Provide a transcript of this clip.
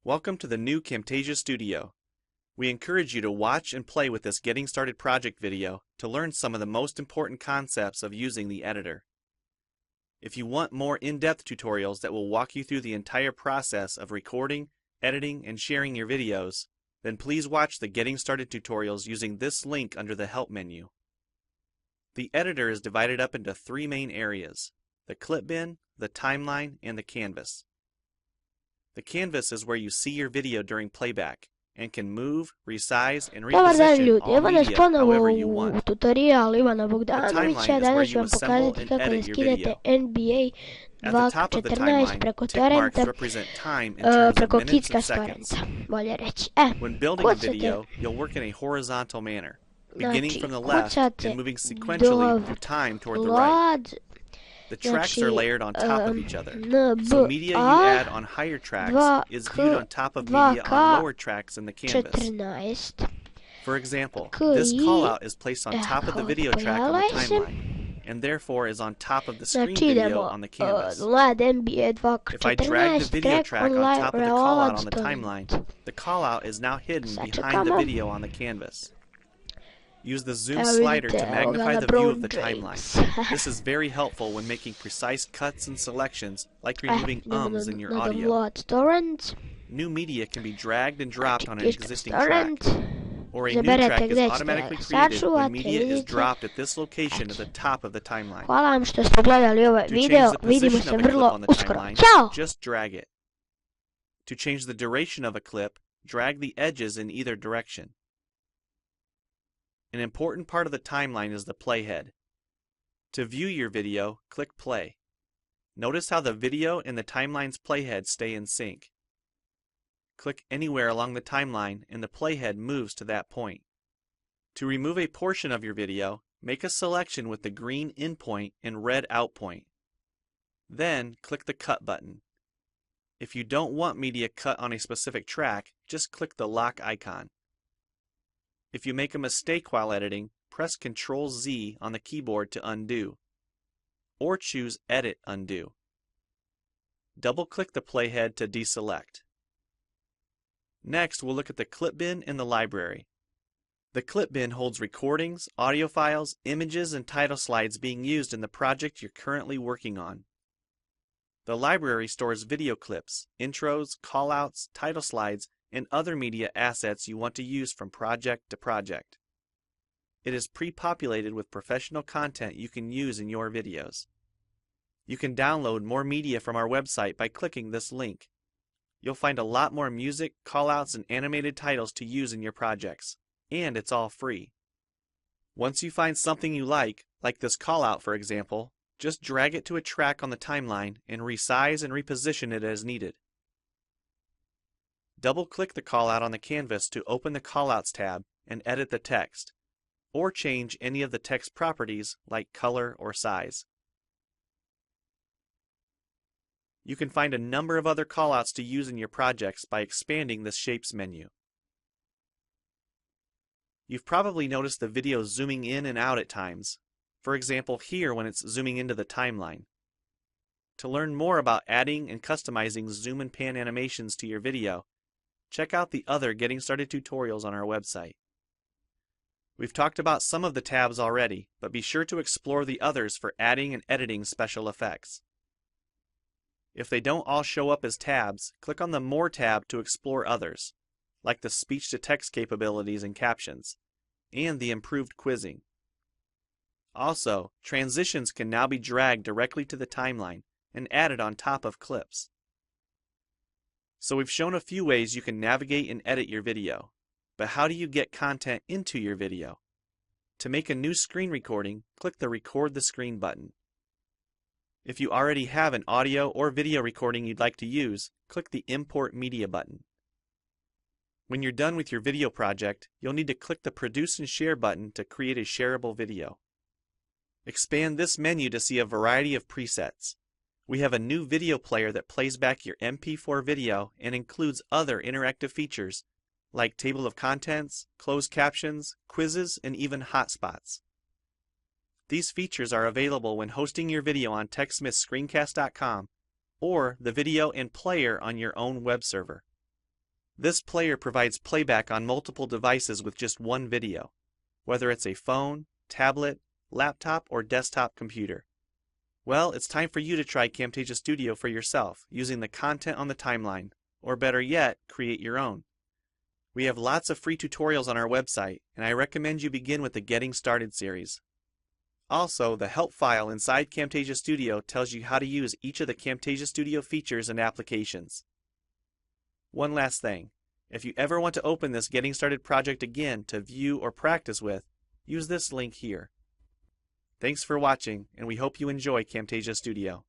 Welcome to the new Camtasia Studio. We encourage you to watch and play with this Getting Started project video to learn some of the most important concepts of using the editor. If you want more in-depth tutorials that will walk you through the entire process of recording, editing, and sharing your videos, then please watch the Getting Started tutorials using this link under the Help menu. The editor is divided up into three main areas: the clip bin, the timeline, and the canvas. The canvas is where you see your video during playback and can move, resize, and Dobar dan reposition ljudi, all evo nas media ponovo however you u want. tutorial Ivana The Bogdanovića. timeline is where Danas ću you vam assemble pokazati and kako da edit your skinete video. NBA At the top of the 2.14 timeline, preko tick marks torrenta, represent time in terms of preko minutes kicka and s seconds. torrenta, bolje reći. When building a Kucate, video, you'll work in a horizontal manner, beginning znači, from the left kucate and moving sequentially through time toward the right. download, The tracks znači, are layered on top of each other, NBA so media you add on higher tracks is viewed on top of media on lower tracks in the canvas. 14. For example, this callout is placed on top of the video track on the timeline, and therefore is on top of the screen video on the canvas. If I drag the video track on top of the callout on the timeline, the callout is now hidden behind the video on the canvas. Use the zoom slider to magnify the view of the timeline. This is very helpful when making precise cuts and selections, like removing ums in your audio. New media can be dragged and dropped on an existing track, or a new track is automatically created when media is dropped at this location at the top of the timeline. Hvala vam što ste gledali ovaj To video, change the vidimo position se of a clip vrlo on the uskoro. timeline, Ćao! just drag it. To change the duration of a clip, drag the edges in either direction. An important part of the timeline is the playhead. To view your video, click play. Notice how the video and the timeline's playhead stay in sync. Click anywhere along the timeline and the playhead moves to that point. To remove a portion of your video, make a selection with the green in point and red out point. Then click the cut button. If you don't want media cut on a specific track, just click the lock icon. If you make a mistake while editing, press Ctrl-Z on the keyboard to undo, or choose Edit Undo. Double-click the playhead to deselect. Next, we'll look at the clip bin in the library. The clip bin holds recordings, audio files, images, and title slides being used in the project you're currently working on. The library stores video clips, intros, callouts, title slides, and other media assets you want to use from project to project. It is pre-populated with professional content you can use in your videos. You can download more media from our website by clicking this link. You'll find a lot more music, callouts, and animated titles to use in your projects, and it's all free. Once you find something you like this callout for example, just drag it to a track on the timeline and resize and reposition it as needed. Double-click the callout on the canvas to open the Callouts tab and edit the text, or change any of the text properties like color or size. You can find a number of other callouts to use in your projects by expanding the Shapes menu. You've probably noticed the video zooming in and out at times, for example here when it's zooming into the timeline. To learn more about adding and customizing zoom and pan animations to your video, check out the other Getting Started tutorials on our website. We've talked about some of the tabs already, but be sure to explore the others for adding and editing special effects. If they don't all show up as tabs, click on the More tab to explore others, like the speech-to-text capabilities and captions, and the improved quizzing. Also, transitions can now be dragged directly to the timeline and added on top of clips. So we've shown a few ways you can navigate and edit your video, but how do you get content into your video? To make a new screen recording, click the Record the Screen button. If you already have an audio or video recording you'd like to use, click the Import Media button. When you're done with your video project, you'll need to click the Produce and Share button to create a shareable video. Expand this menu to see a variety of presets. We have a new video player that plays back your MP4 video and includes other interactive features like table of contents, closed captions, quizzes, and even hotspots. These features are available when hosting your video on TechSmithScreencast.com or the video and player on your own web server. This player provides playback on multiple devices with just one video, whether it's a phone, tablet, laptop, or desktop computer. Well, it's time for you to try Camtasia Studio for yourself, using the content on the timeline, or better yet, create your own. We have lots of free tutorials on our website, and I recommend you begin with the Getting Started series. Also, the help file inside Camtasia Studio tells you how to use each of the Camtasia Studio features and applications. One last thing, if you ever want to open this Getting Started project again to view or practice with, use this link here. Thanks for watching, and we hope you enjoy Camtasia Studio.